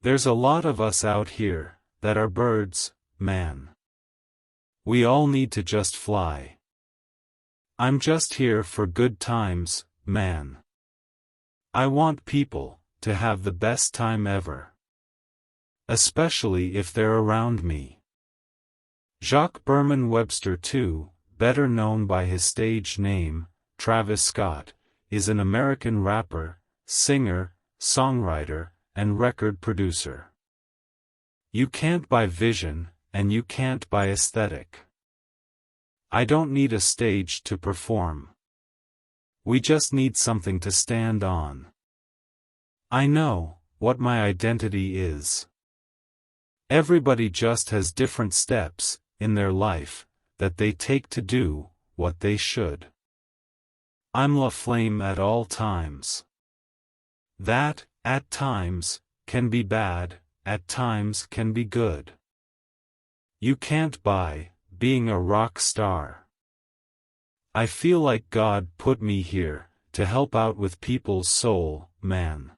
There's a lot of us out here that are birds, man. We all need to just fly. I'm just here for good times, man. I want people to have the best time ever. Especially if they're around me. Jacques Berman Webster II, better known by his stage name, Travis Scott, is an American rapper, singer, songwriter, and record producer. You can't buy vision, and you can't buy aesthetic. I don't need a stage to perform. We just need something to stand on. I know what my identity is. Everybody just has different steps in their life that they take to do what they should. I'm La Flame at all times. That, at times, can be bad, at times can be good. You can't buy being a rock star. I feel like God put me here to help out with people's soul, man.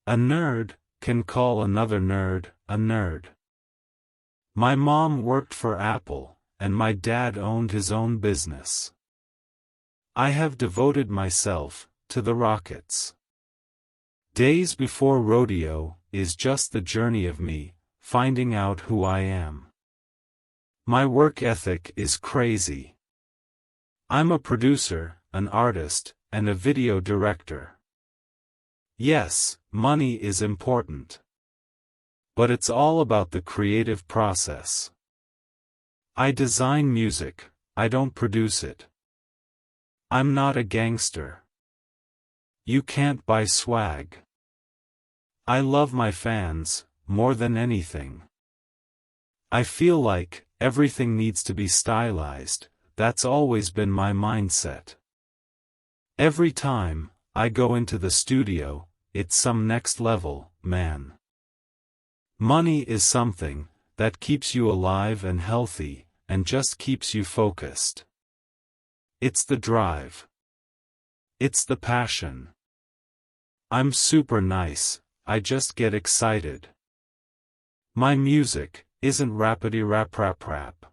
A nerd can call another nerd a nerd. My mom worked for Apple, and my dad owned his own business. I have devoted myself to the Rockets. Days before rodeo is just the journey of me finding out who I am. My work ethic is crazy. I'm a producer, an artist, and a video director. Yes, money is important. But it's all about the creative process. I design music, I don't produce it. I'm not a gangster. You can't buy swag. I love my fans more than anything. I feel like everything needs to be stylized. That's always been my mindset. Every time I go into the studio, it's some next level, man. Money is something that keeps you alive and healthy, and just keeps you focused. It's the drive. It's the passion. I'm super nice, I just get excited. My music isn't rappity rap rap rap.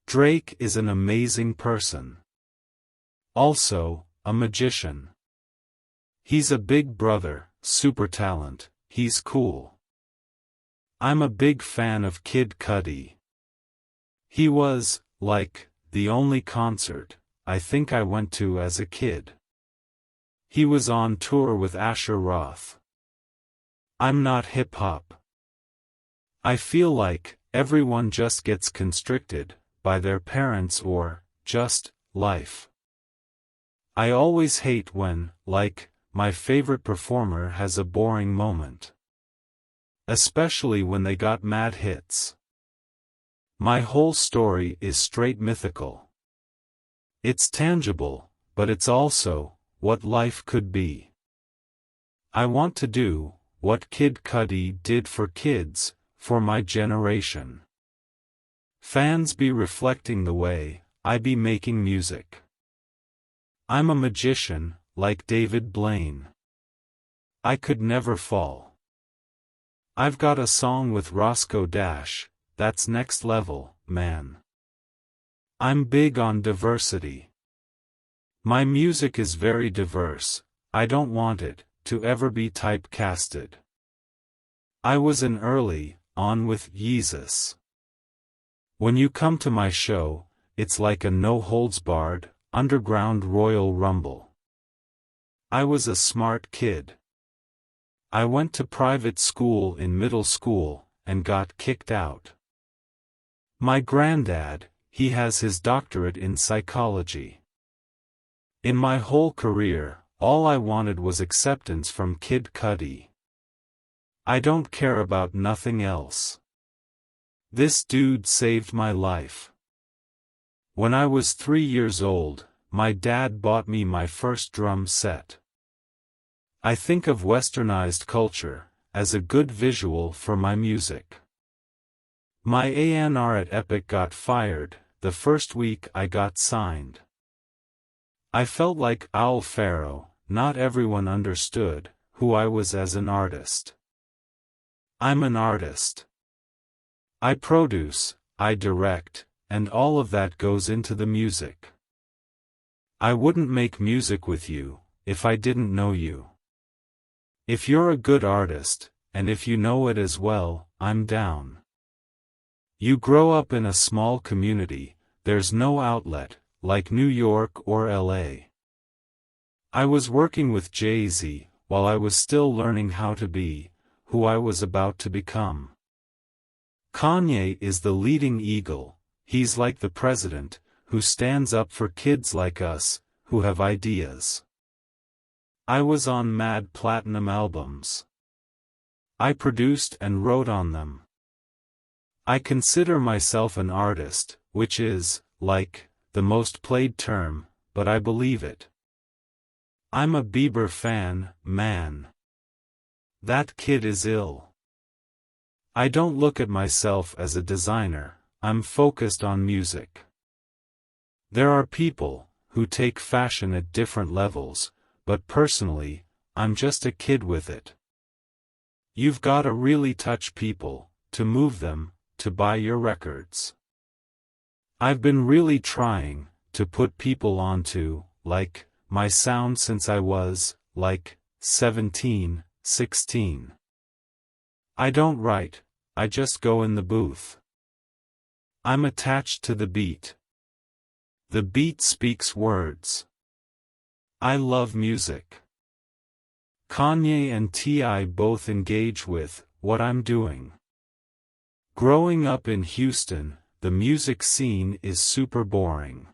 Drake is an amazing person. Also, a magician. He's a big brother, super talent, he's cool. I'm a big fan of Kid Cudi. He was, like, the only concert I think I went to as a kid. He was on tour with Asher Roth. I'm not hip-hop. I feel like everyone just gets constricted by their parents or just life. I always hate when, like, my favorite performer has a boring moment. Especially when they got mad hits. My whole story is straight mythical. It's tangible, but it's also what life could be. I want to do what Kid Cudi did for kids, for my generation. Fans be reflecting the way I be making music. I'm a magician, like David Blaine. I could never fall. I've got a song with Roscoe Dash, that's next level, man. I'm big on diversity. My music is very diverse, I don't want it to ever be typecasted. I was an early on with Yeezus. When you come to my show, it's like a no-holds-barred, underground Royal Rumble. I was a smart kid. I went to private school in middle school, and got kicked out. My granddad, he has his doctorate in psychology. In my whole career, all I wanted was acceptance from Kid Cudi. I don't care about nothing else. This dude saved my life. When I was 3 years old, my dad bought me my first drum set. I think of westernized culture as a good visual for my music. My A&R at Epic got fired the first week I got signed. I felt like Owl Pharaoh, not everyone understood who I was as an artist. I'm an artist. I produce, I direct, and all of that goes into the music. I wouldn't make music with you, if I didn't know you. If you're a good artist, and if you know it as well, I'm down. You grow up in a small community, there's no outlet, like New York or LA. I was working with Jay-Z, while I was still learning how to be, who I was about to become. Kanye is the leading eagle, he's like the president, who stands up for kids like us, who have ideas. I was on mad platinum albums. I produced and wrote on them. I consider myself an artist, which is, like, the most played term, but I believe it. I'm a Bieber fan, man. That kid is ill. I don't look at myself as a designer, I'm focused on music. There are people who take fashion at different levels, but personally, I'm just a kid with it. You've gotta really touch people, to move them, to buy your records. I've been really trying to put people onto, like, my sound since I was, like, 17, 16. I don't write, I just go in the booth. I'm attached to the beat. The beat speaks words. I love music. Kanye and T.I. both engage with what I'm doing. Growing up in Houston, the music scene is super boring.